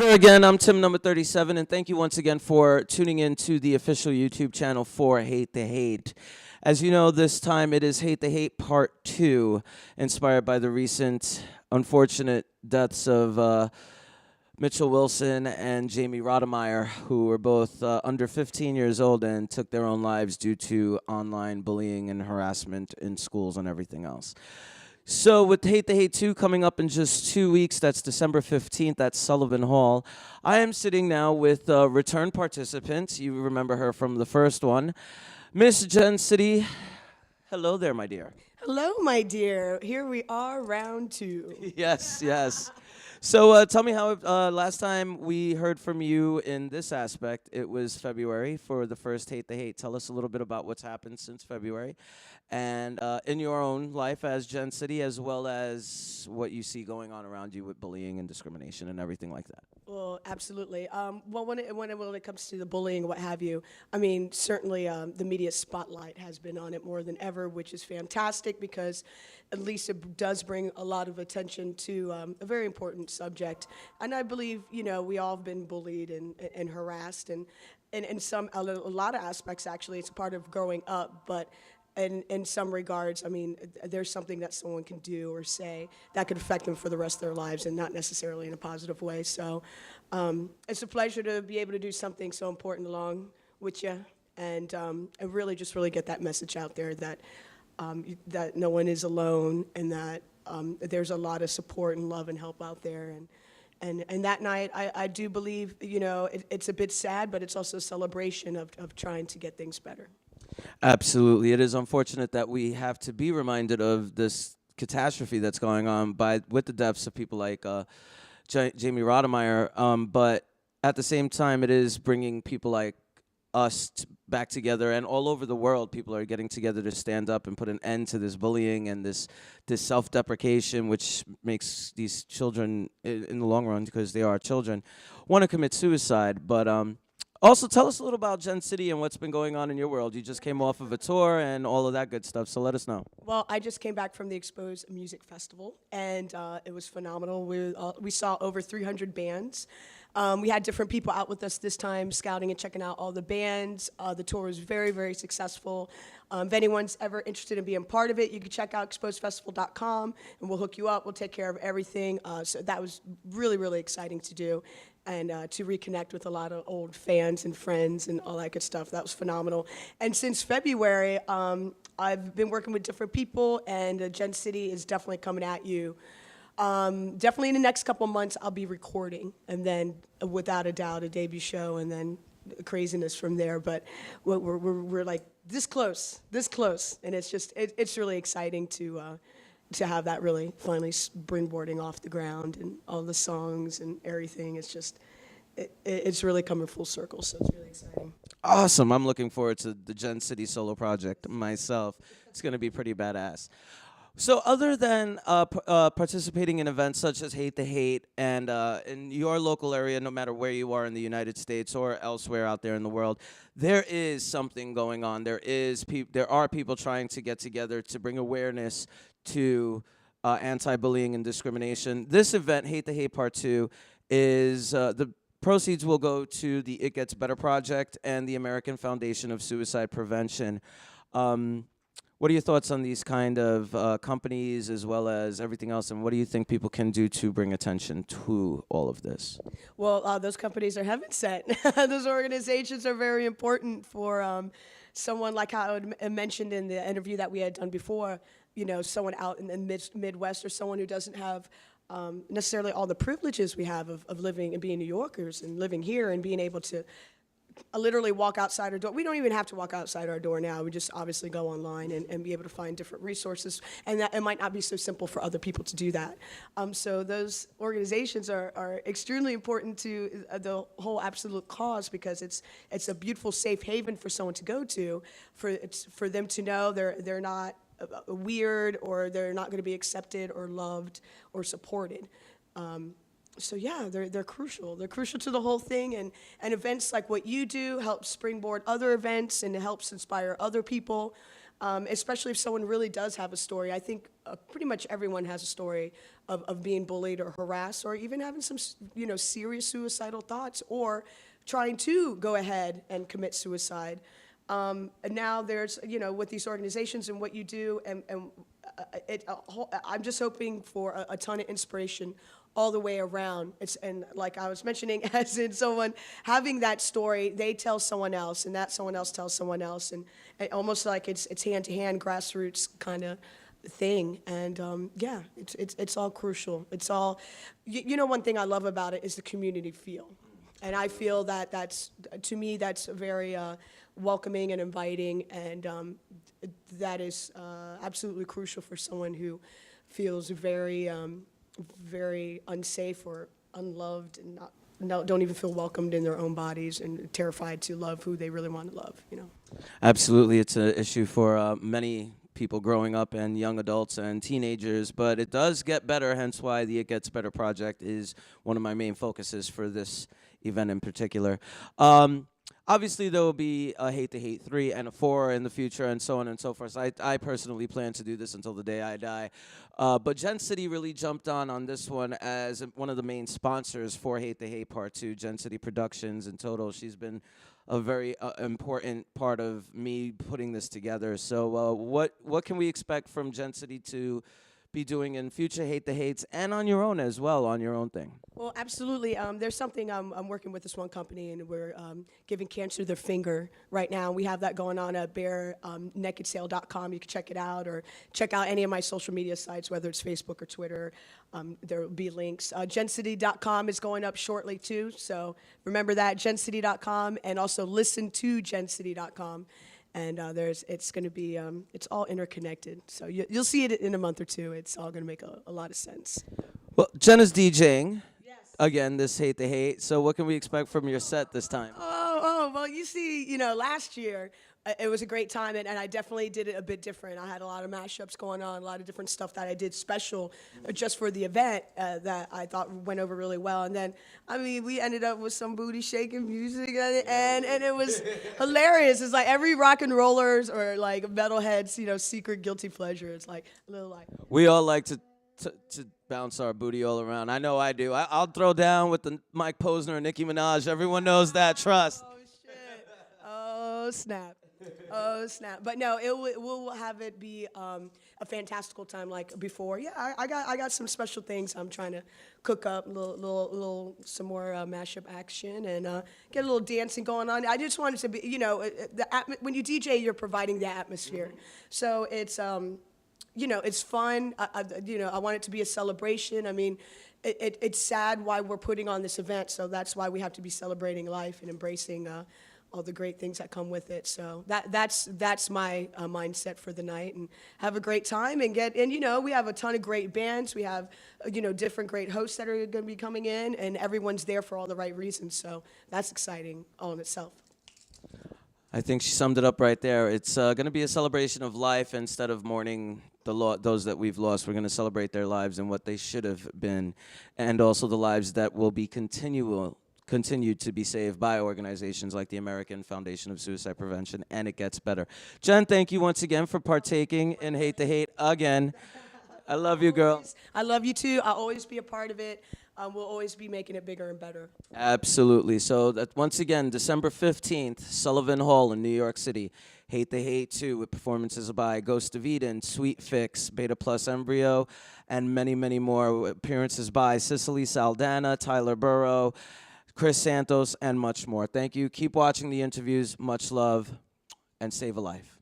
there again. I'm Tim number 37, and thank you once again for tuning in to the official YouTube channel for Hate the Hate. As you know, this time it is Hate the Hate Part 2, inspired by the recent unfortunate deaths of Mitchell Wilson and Jamie Rodemeyer, who were both under 15 years old and took their own lives due to online bullying and harassment in schools and everything else. So with Hate the Hate 2 coming up in just 2 weeks, that's December 15th at Sullivan Hall, I am sitting now with return participants. You remember her from the first one, Miss Jenn City. Hello there, my dear. Hello, my dear. Here we are, round 2. Yes, yes. So tell me how, last time we heard from you in this aspect, it was February for the first Hate the Hate. Tell us a little bit about what's happened since February and in your own life as Jenn City, as well as what you see going on around you with bullying and discrimination and everything like that. Well, absolutely. Well, when it comes to the bullying and what have you, I mean, certainly the media spotlight has been on it more than ever, which is fantastic because at least it does bring a lot of attention to a very important subject. And I believe, you know, we all have been bullied and harassed, and in a lot of aspects, actually, it's a part of growing up, but in some regards, I mean, there's something that someone can do or say that could affect them for the rest of their lives and not necessarily in a positive way. So it's a pleasure to be able to do something so important along with you and really get that message out there that that no one is alone and that there's a lot of support and love and help out there. And that night, I do believe, you know, it's a bit sad, but it's also a celebration of trying to get things better. Absolutely. It is unfortunate that we have to be reminded of this catastrophe that's going on with the deaths of people like Jamie Rodemeyer. But at the same time, it is bringing people like us back together, and all over the world, people are getting together to stand up and put an end to this bullying and this self-deprecation, which makes these children, in the long run, because they are children, want to commit suicide. But also, tell us a little about Jenn City and what's been going on in your world. You just came off of a tour and all of that good stuff, so let us know. Well, I just came back from the Exposed Music Festival, and it was phenomenal. We saw over 300 bands. We had different people out with us this time, scouting and checking out all the bands. The tour was very, very successful. If anyone's ever interested in being part of it, you can check out exposedfestival.com, and we'll hook you up. We'll take care of everything. So that was really, really exciting to do, and to reconnect with a lot of old fans and friends and all that good stuff. That was phenomenal. And since February, I've been working with different people, and Jenn City is definitely coming at you. Definitely in the next couple months, I'll be recording, and then without a doubt, a debut show, and then craziness from there. But we're like this close, and it's just it's really exciting to have that really finally springboarding off the ground, and all the songs and everything. It's just it's really coming full circle, so it's really exciting. Awesome. I'm looking forward to the Jenn City solo project myself. It's going to be pretty badass. So other than participating in events such as Hate the Hate and in your local area, no matter where you are in the United States or elsewhere out there in the world, there is something going on. There are people trying to get together to bring awareness to anti-bullying and discrimination. This event, Hate the Hate Part 2, is the proceeds will go to the It Gets Better Project and the American Foundation of Suicide Prevention. What are your thoughts on these kind of companies as well as everything else, and what do you think people can do to bring attention to all of this? Well, those companies are heaven sent. Those organizations are very important for someone like how I mentioned in the interview that we had done before, you know, someone out in the Midwest or someone who doesn't have necessarily all the privileges we have of living and being New Yorkers and living here and being able to literally walk outside our door. We don't even have to walk outside our door now. We just obviously go online and be able to find different resources, and that it might not be so simple for other people to do that. So those organizations are extremely important to the whole absolute cause, because it's a beautiful safe haven for someone to go to, for them to know they're not weird, or they're not going to be accepted or loved or supported. So yeah, they're crucial. They're crucial to the whole thing, and events like what you do help springboard other events, and it helps inspire other people. especially if someone really does have a story. I think pretty much everyone has a story of being bullied or harassed or even having some, serious suicidal thoughts or trying to go ahead and commit suicide. And now there's, with these organizations and what you do, and I'm just hoping for a ton of inspiration all the way around. And like I was mentioning, as in someone having that story, they tell someone else, and that someone else tells someone else, and almost like it's hand-to-hand grassroots kind of thing. And yeah, it's all crucial. It's all, one thing I love about it is the community feel. And I feel that to me, that's very welcoming and inviting, and that is absolutely crucial for someone who feels very, very unsafe or unloved and don't even feel welcomed in their own bodies and terrified to love who they really want to love, Absolutely, it's an issue for many people growing up and young adults and teenagers, but it does get better, hence why the It Gets Better project is one of my main focuses for this event in particular. Obviously, there will be a Hate the Hate 3 and a 4 in the future and so on and so forth. So I personally plan to do this until the day I die. But Jenn City really jumped on this one as one of the main sponsors for Hate the Hate Part 2, Jenn City Productions in total. She's been a very important part of me putting this together. So what can we expect from Jenn City to be doing in future Hate the Hates and on your own as well, on your own thing? Well, absolutely. There's something I'm working with this one company, and we're giving cancer their finger right now. We have that going on at barenakedsale.com. You can check it out, or check out any of my social media sites, whether it's Facebook or Twitter. There will be links. JennCity.com is going up shortly too, so remember that, JennCity.com, and also listen to JennCity.com. And it's going to be, it's all interconnected. So you'll see it in a month or two. It's all going to make a lot of sense. Well, Jenn is DJing. Yes. Again, this Hate the Hate. So what can we expect from your set this time? Well, you see, last year, it was a great time, and I definitely did it a bit different. I had a lot of mashups going on, a lot of different stuff that I did special just for the event that I thought went over really well. And then, we ended up with some booty shaking music, and it was hilarious. It's like every rock and rollers or like metalheads, secret guilty pleasure. It's like a little like. We all like to bounce our booty all around. I know I do. I'll throw down with the Mike Posner and Nicki Minaj. Everyone knows that. Trust. Oh, shit. Oh, snap. Oh, snap. But no, we'll have it be a fantastical time like before. Yeah, I got some special things I'm trying to cook up, some more mashup action, and get a little dancing going on. I just wanted to be, when you DJ, you're providing the atmosphere. So it's, it's fun. I want it to be a celebration. It's sad why we're putting on this event, so that's why we have to be celebrating life and embracing all the great things that come with it. So that's my mindset for the night, and have a great time and we have a ton of great bands. We have different great hosts that are going to be coming in, and everyone's there for all the right reasons. So that's exciting all in itself. I think she summed it up right there. It's going to be a celebration of life instead of mourning those that we've lost. We're going to celebrate their lives and what they should have been, and also the lives that will be continued to be saved by organizations like the American Foundation of Suicide Prevention, and It Gets Better. Jenn, thank you once again for partaking in Hate the Hate again. I love you, girl. I love you too. I'll always be a part of it. We'll always be making it bigger and better. Absolutely. So that once again, December 15th, Sullivan Hall in New York City. Hate the Hate 2 with performances by Ghost of Eden, Sweet Fix, Beta Plus Embryo, and many, many more. Appearances by Cicely Saldana, Tyler Burrow, Chris Santos, and much more. Thank you. Keep watching the interviews. Much love, and save a life.